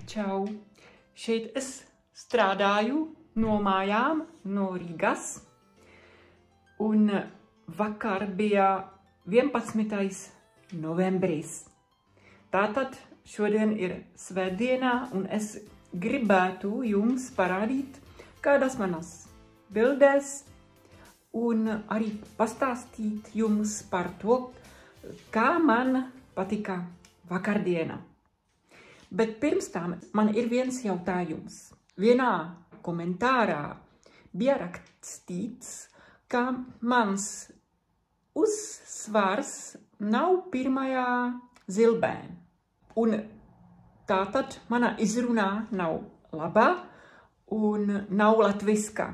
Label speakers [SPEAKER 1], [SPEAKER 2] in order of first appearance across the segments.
[SPEAKER 1] Čau! Šeit es strādāju no mājām, no Rīgas, un vakar bija 11. novembris. Tātad šodien ir svētdienā, un es gribētu jums parādīt kādas manas bildes un arī pastāstīt jums par to, kā man patika vakardiena. Bet pirms tam man ir viens jautājums. Vienā komentārā bija rakstīts, ka mans uzsvars nav pirmajā zilbē. Un tātad mana izrunā nav labā un nav latviska.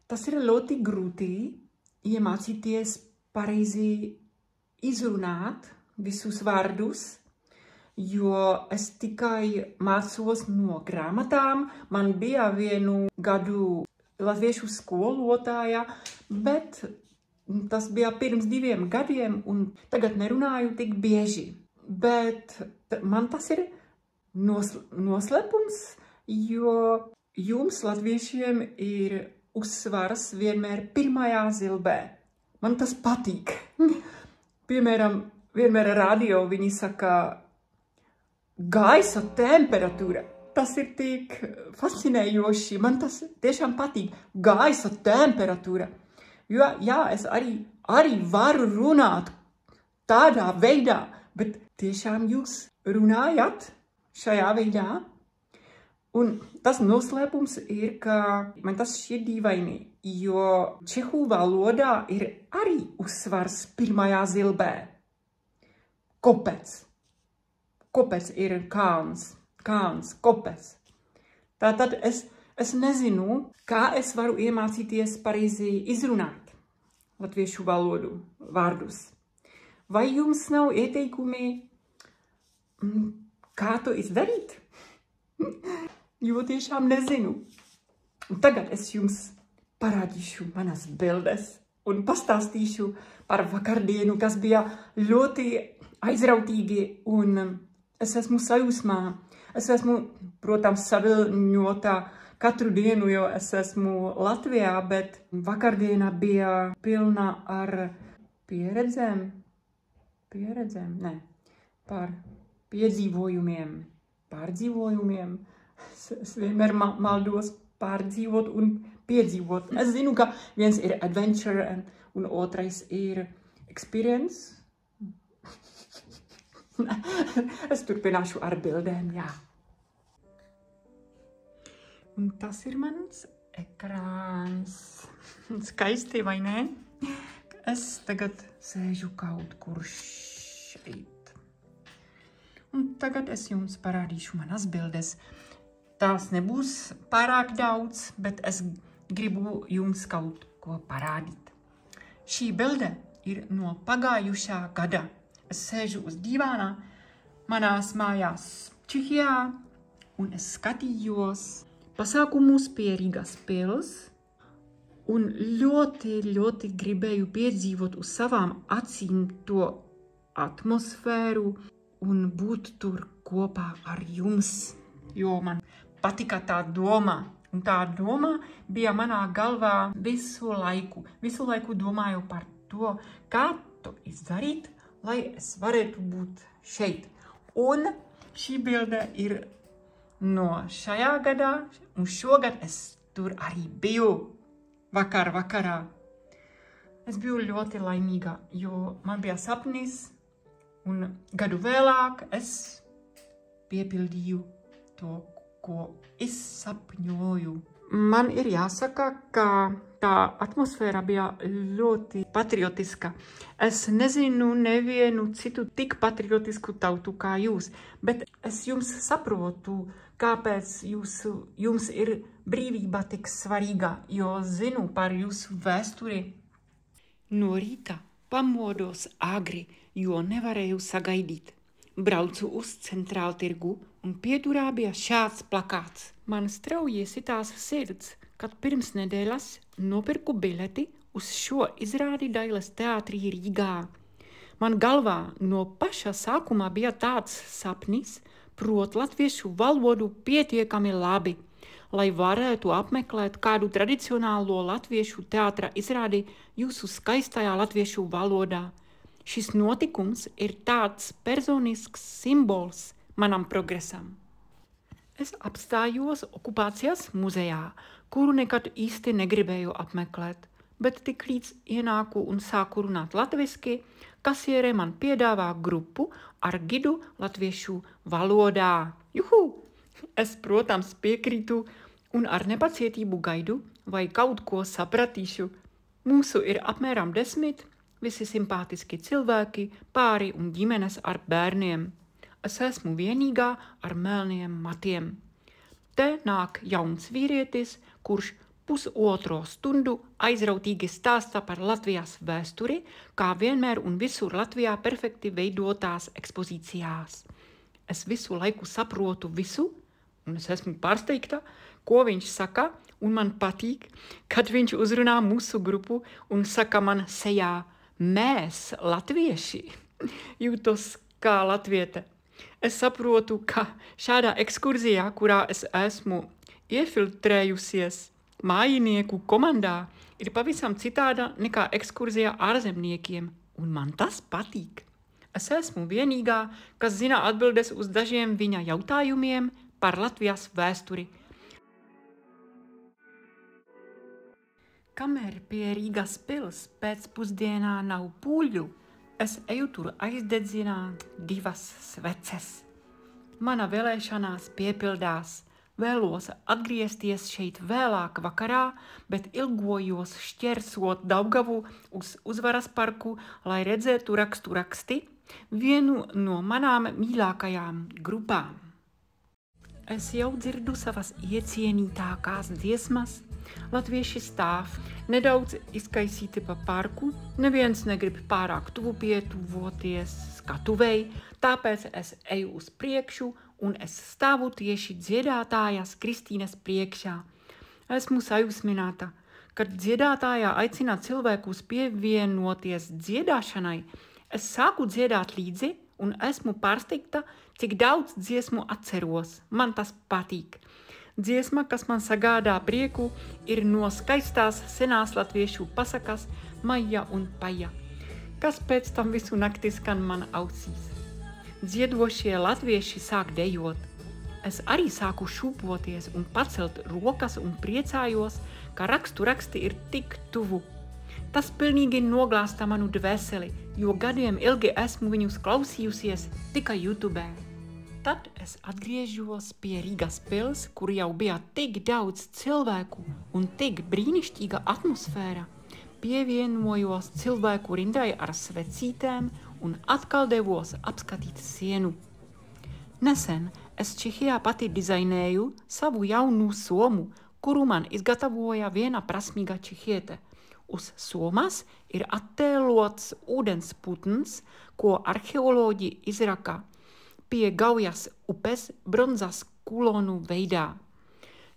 [SPEAKER 1] Tas ir ļoti grūti iemācīties pareizi izrunāt visus vārdus, jo es tikai mācos no grāmatām. Man bija vienu gadu latviešu skolotāja, bet tas bija pirms 2 gadiem, un tagad nerunāju tik bieži. Bet man tas ir noslēpums, jo jums latviešiem ir uzsvars vienmēr pirmajā zilbē. Man tas patīk. Piemēram, vienmēr radio viņi saka gaisa temperatūra. Tas ir tik fascinējoši. Man tas tiešām patīk. Gaisa temperatūra. Jo, jā, es arī varu runāt tādā veidā, bet tiešām jūs runājat šajā veidā. Un tas noslēpums ir, ka man tas šķiet dīvaini, jo čehu valodā ir arī uzsvars pirmajā zilbē. Kopēc. Kopēc ir kalns, kopēc. Tātad es nezinu, kā es varu iemācīties pareizi izrunāt latviešu valodu vārdus. Vai jums nav ieteikumi, kā to izdarīt? Jo tiešām nezinu. Un tagad es jums parādīšu manas bildes un pastāstīšu par vakardienu, kas bija ļoti aizrautīgi, un es esmu sajūsmā. Es esmu, protams, saviļņota katru dienu, jo es esmu Latvijā, bet vakardiena bija pilna ar pieredzēm, par piedzīvojumiem, pārdzīvojumiem. Es vienmēr maldos pārdzīvot un piedzīvot. Es zinu, ka viens ir adventure un otrais ir experience. Es turpināšu ar bildēm, jā. Un tas ir mans ekrāns. Skaisti, vai ne? Es tagad sēžu kaut kur šeit. Un tagad es jums parādīšu manas bildes. Tās nebūs pārāk daudz, bet es gribu jums kaut ko parādīt. Šī bilde ir no pagājušā gada. Es sēžu uz divānā manās mājās Čehijā, un es skatījos pasākumus pie Rīgas pils, un ļoti gribēju piedzīvot uz savām acīm to atmosfēru un būt tur kopā ar jums, jo man patika tā doma. Un tā doma bija manā galvā visu laiku. Visu laiku domāju par to, kā to izdarīt, lai es varētu būt šeit. Un šī bilde ir no šajā gadā, un šogad es tur arī biju vakarā. Es biju ļoti laimīga, jo man bija sapnis, un gadu vēlāk es piepildīju to, ko es sapņoju. Man ir jāsaka, ka tā atmosfēra bija ļoti patriotiska. Es nezinu nevienu citu tik patriotisku tautu kā jūs, bet es jums saprotu, kāpēc jums ir brīvība tik svarīga, jo zinu par jūsu vēsturi. No rīta pamodos agri, jo nevarēju sagaidīt. Braucu uz centrāltirgu un piedurā bija šāds plakāts. Man strauji sitās sirds, kad pirms nedēļas nopirku bileti uz šo izrādi Dailes teātrī Rīgā. Man galvā no paša sākuma bija tāds sapnis prot latviešu valodu pietiekami labi, lai varētu apmeklēt kādu tradicionālo latviešu teātra izrādi jūsu skaistajā latviešu valodā. Šis notikums ir tāds personisks simbols manam progresam. Es apstājos okupācijas muzejā, kuru nekad īsti negribēju apmeklēt, bet tik līdz ienāku un sāku runāt latviski, kasiere man piedāvā grupu ar gidu latviešu valodā. Juhu! Es, protams, piekrītu un ar nepacietību gaidu, vai kaut ko sapratīšu. Mūsu ir apmēram 10, visi simpātiski cilvēki, pāri un ģimenes ar bērniem. Es esmu vienīgā ar melniem matiem. Te nāk jauns vīrietis, kurš pusotro stundu aizrautīgi stāsta par Latvijas vēsturi, kā vienmēr un visur Latvijā perfekti veidotās ekspozīcijās. Es visu laiku saprotu visu, un es esmu pārsteigta, ko viņš saka, un man patīk, kad viņš uzrunā mūsu grupu un saka man sejā: mēs, latvieši, jūtos kā latviete. Es saprotu, ka šādā ekskurzijā, kurā es esmu iefiltrējusies mājinieku komandā, ir pavisam citāda nekā ekskurzijā ārzemniekiem, un man tas patīk. Es esmu vienīgā, kas zina atbildes uz dažiem viņa jautājumiem par Latvijas vēsturi. Kamēr pie Rīgas pils pēcpusdienā nav pūļu, es eju tur aizdedzināt 2 sveces. Mana vēlēšanās piepildās. Vēlos atgriezties šeit vēlāk vakarā, bet ilgojos šķērsot Daugavu uz Uzvaras parku, lai redzētu raksti vienu no manām mīļākajām grupām. Es jau dzirdu savas iecienītākās dziesmas. Latvieši stāv nedaudz izkaisīti pa parku, neviens negrib pārāk tuvu pietuvoties skatuvei, tāpēc es eju uz priekšu un es stāvu tieši dziedātājas Kristīnes priekšā. Esmu sajūsmināta, kad dziedātājā aicina cilvēkus pievienoties dziedāšanai. Es sāku dziedāt līdzi un esmu pārsteigta, cik daudz dziesmu atceros. Man tas patīk. Dziesma, kas man sagādā prieku, ir no skaistās senās latviešu pasakas Maija un Paja, kas pēc tam visu nakti skan man ausīs. Dziedošie latvieši sāk dejot. Es arī sāku šūpoties un pacelt rokas un priecājos, ka raksti ir tik tuvu. Tas pilnīgi noglāsta manu dvēseli, jo gadiem ilgi esmu viņus klausījusies tikai YouTube. Tad es atgriežos pie Rīgas pils, kur jau bija tik daudz cilvēku un tik brīnišķīga atmosfēra. Pievienojos cilvēku rindai ar svecītēm un atkal devos apskatīt sienu. Nesen es Čehijā pati dizainēju savu jaunu somu, kuru man izgatavoja viena prasmīga čehiete. Uz somas ir attēlots ūdensputns, ko arheoloģi izraka pie Gaujas upes bronzas kulonu veidā.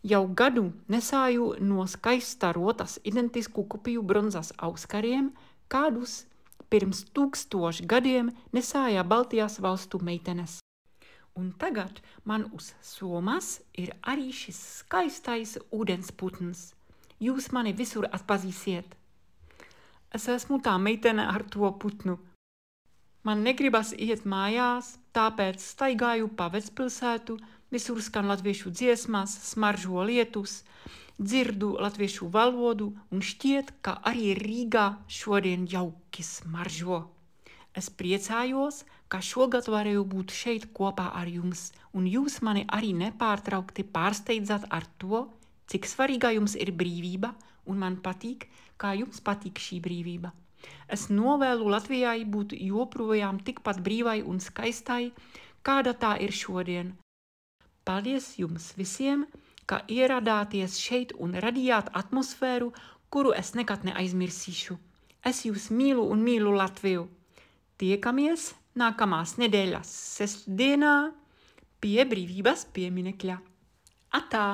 [SPEAKER 1] Jau gadu nesāju no skaista rotas identisku kopiju bronzas auskariem, kādus pirms 1000 gadiem nesāja Baltijas valstu meitenes. Un tagad man uz somas ir arī šis skaistais ūdensputns. Jūs mani visur atpazīsiet. Es esmu tā meitene ar to putnu. Man negribas iet mājās, tāpēc staigāju pa vecpilsētu, visur skan latviešu dziesmas, smaržo lietus, dzirdu latviešu valodu un šķiet, ka arī Rīgā šodien jauki smaržo. Es priecājos, ka šogad varēju būt šeit kopā ar jums, un jūs mani arī nepārtraukti pārsteidzat ar to, cik svarīga jums ir brīvība, un man patīk, kā jums patīk šī brīvība. Es novēlu Latvijai būt joprojām tikpat brīvai un skaistai, kāda tā ir šodien. Paldies jums visiem, ka ieradāties šeit un radījāt atmosfēru, kuru es nekad neaizmirsīšu. Es jūs mīlu un mīlu Latviju. Tiekamies nākamās nedēļas sestdienā pie brīvības pieminekļa. Atā!